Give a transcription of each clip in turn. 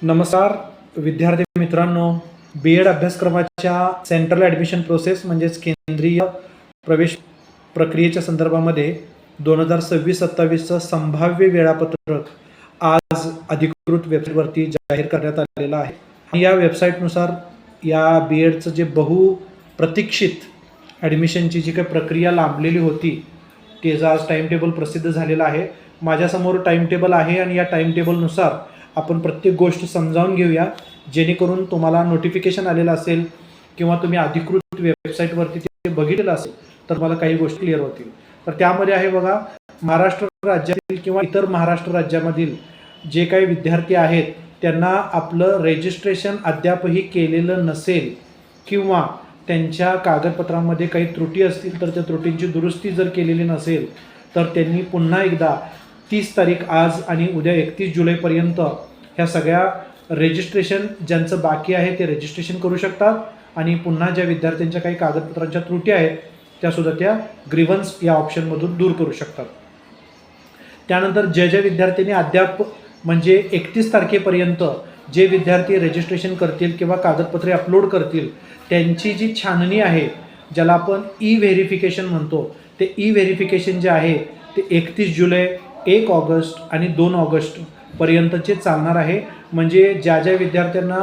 नमस्कार विद्यार्थी मित्रांनो, बी.एड अभ्यासक्रमाच्या सेंट्रल ॲडमिशन प्रोसेस म्हणजेच केंद्रीय प्रवेश प्रक्रियेच्या संदर्भामध्ये 2026-27चं संभाव्य वेळापत्रक आज अधिकृत वेबसाईटवरती जाहीर करण्यात आलेलं आहे. आणि या वेबसाईटनुसार या बी.एडचं जे बहुप्रतीक्षित ॲडमिशनची जी काही प्रक्रिया लांबलेली होती त्याचं आज टाईम टेबल प्रसिद्ध झालेलं आहे. माझ्यासमोर टाईम टेबल आहे आणि या टाईम टेबलनुसार आपण प्रत्येक गोष्ट समजावून घेऊया, जेणेकरून तुम्हाला नोटिफिकेशन आलेलं असेल किंवा तुम्ही अधिकृत वेबसाईटवरती ते बघितलेलं असेल तर तुम्हाला काही गोष्टी क्लिअर होतील. तर त्यामध्ये आहे बघा, महाराष्ट्र राज्यातील किंवा इतर महाराष्ट्र राज्यामधील जे काही विद्यार्थी आहेत त्यांना आपलं रजिस्ट्रेशन अद्यापही केलेलं नसेल किंवा त्यांच्या कागदपत्रांमध्ये काही त्रुटी असतील तर त्या त्रुटींची दुरुस्ती जर केलेली नसेल तर त्यांनी पुन्हा एकदा 30 तारीख आज आणि उद्या 31 जुलैपर्यंत ह्या सगळ्या रजिस्ट्रेशन ज्यांचं बाकी आहे ते रजिस्ट्रेशन करू शकतात. आणि पुन्हा ज्या विद्यार्थ्यांच्या काही कागदपत्रांच्या त्रुटी आहेत त्यासुद्धा त्या ग्रीव्हन्स या ऑप्शनमधून दूर करू शकतात. त्यानंतर ज्या विद्यार्थ्यांनी अद्याप म्हणजे 31 तारखेपर्यंत जे विद्यार्थी रजिस्ट्रेशन करतील किंवा कागदपत्रे अपलोड करतील त्यांची जी छाननी आहे, ज्याला आपण ई व्हेरिफिकेशन म्हणतो, ते ई व्हेरिफिकेशन जे आहे ते 31 जुलै 1 ऑगस्ट आणि 2 ऑगस्टपर्यंतचे चालणार आहे. म्हणजे ज्या विद्यार्थ्यांना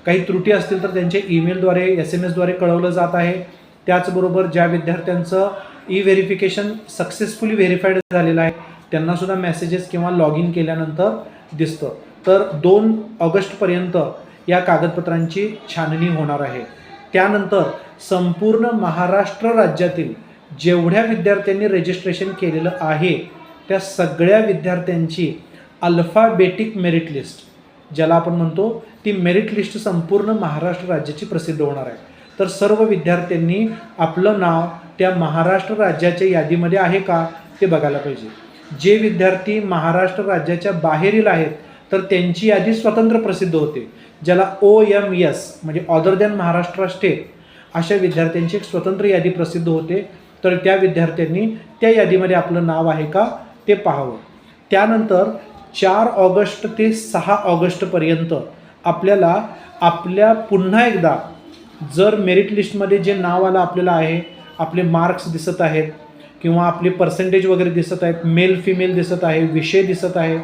काही त्रुटी असतील तर त्यांचे ईमेलद्वारे SMS द्वारे कळवलं जात आहे. त्याचबरोबर ज्या विद्यार्थ्यांचं ई व्हेरिफिकेशन सक्सेसफुली व्हेरीफाईड झालेलं आहे त्यांनासुद्धा मेसेजेस किंवा लॉग इन केल्यानंतर दिसतं. तर 2 ऑगस्टपर्यंत या कागदपत्रांची छाननी होणार आहे. त्यानंतर संपूर्ण महाराष्ट्र राज्यातील जेवढ्या विद्यार्थ्यांनी रजिस्ट्रेशन केलेलं आहे त्या सगळ्या विद्यार्थ्यांची अल्फाबेटिक मेरिट लिस्ट ज्याला आपण म्हणतो ती मेरिट लिस्ट संपूर्ण महाराष्ट्र राज्याची प्रसिद्ध होणार आहे. तर सर्व विद्यार्थ्यांनी आपलं नाव त्या महाराष्ट्र राज्याच्या यादीमध्ये आहे का ते बघायला पाहिजे. जे विद्यार्थी महाराष्ट्र राज्याच्या बाहेरील आहेत तर त्यांची यादी स्वतंत्र प्रसिद्ध होते, ज्याला OMS म्हणजे अदर दॅन महाराष्ट्र स्टेट अशा विद्यार्थ्यांची एक स्वतंत्र यादी प्रसिद्ध होते. तर त्या विद्यार्थ्यांनी त्या यादीमध्ये आपलं नाव आहे का ते पाहावं. त्यानंतर 4 ऑगस्ट ते 6 ऑगस्टपर्यंत आपल्याला आपल्या पुन्हा एकदा जर मेरिट लिस्टमध्ये जे नाव आलं आपल्याला आहे, आपले मार्क्स दिसत आहेत किंवा आपले पर्सेंटेज वगैरे दिसत आहेत, मेल फिमेल दिसत आहे, विषय दिसत आहे,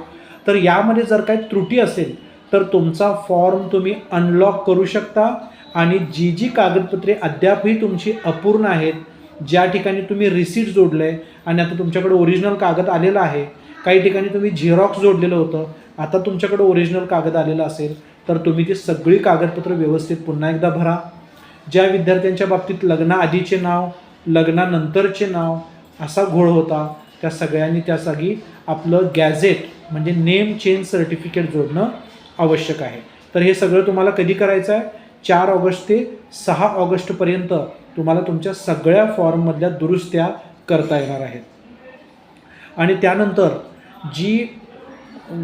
तर यामध्ये जर काही त्रुटी असेल तर तुमचा फॉर्म तुम्ही अनलॉक करू शकता. आणि जी कागदपत्रे अद्यापही तुमची अपूर्ण आहेत, ज्या ठिकाणी तुम्ही रिसीट जोडलं आहे आणि आता तुमच्याकडे ओरिजिनल कागद आलेला आहे, काही ठिकाणी तुम्ही झेरॉक्स जोडलेलं होतं, आता तुमच्याकडे ओरिजिनल कागद आलेला असेल तर तुम्ही ती सगळी कागदपत्र व्यवस्थित पुन्हा एकदा भरा. ज्या विद्यार्थ्यांच्या बाबतीत लग्नाआधीचे नाव, लग्नानंतरचे नाव असा घोळ होता त्या सगळ्यांनी त्या जागी आपलं गॅझेट म्हणजे नेम चेंज सर्टिफिकेट जोडणं आवश्यक आहे. तर हे सगळं तुम्हाला कधी करायचं आहे? 4 ऑगस्ट ते 6 ऑगस्टपर्यंत तुम्हाला तुमच्या सगळ्या फॉर्ममधल्या दुरुस्त्या करता येणार आहेत. आणि त्यानंतर जी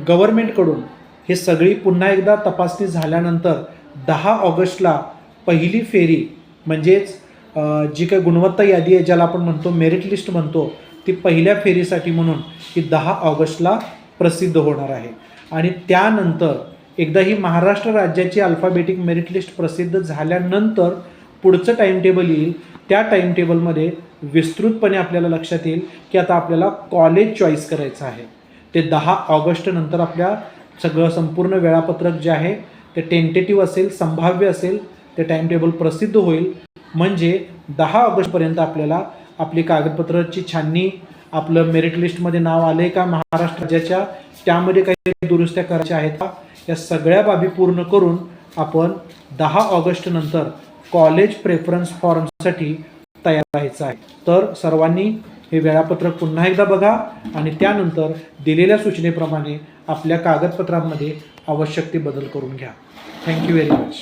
गव्हर्मेंटकडून हे सगळी पुन्हा एकदा तपासणी झाल्यानंतर 10 ऑगस्टला पहिली फेरी म्हणजेच जी काही गुणवत्ता यादी आहे ज्याला आपण म्हणतो मेरिट लिस्ट म्हणतो ती पहिल्या फेरीसाठी म्हणून ही 10 ऑगस्टला प्रसिद्ध होणार आहे. आणि त्यानंतर एकदा ही महाराष्ट्र राज्याची अल्फाबेटिक मेरिट लिस्ट प्रसिद्ध झाल्यानंतर पुढचं टाईम टेबल येईल. त्या टाईम टेबलमध्ये विस्तृतपणे आपल्याला लक्षात येईल की आता आपल्याला कॉलेज चॉईस करायचं आहे. ते 10 ऑगस्ट नंतर आपल्या सगळं संपूर्ण वेळापत्रक जे आहे ते टेंटेटिव्ह असेल, संभाव्य असेल, ते टाईम टेबल प्रसिद्ध होईल. म्हणजे 10 ऑगस्टपर्यंत आपल्याला आपली कागदपत्राची छाननी, आपलं मेरिट लिस्टमध्ये नाव आलं आहे का महाराष्ट्र राज्याच्या, त्यामध्ये काही दुरुस्त्या करायच्या आहेत का, या सगळ्या बाबी पूर्ण करून आपण 10 ऑगस्ट नंतर कॉलेज प्रेफरन्स फॉर्मसाठी तयार राहायचं आहे. तर सर्वांनी हे वेळापत्रक पुन्हा एकदा बघा आणि त्यानंतर दिलेल्या सूचनेप्रमाणे आपल्या कागदपत्रांमध्ये आवश्यक ते बदल करून घ्या. Thank you very much.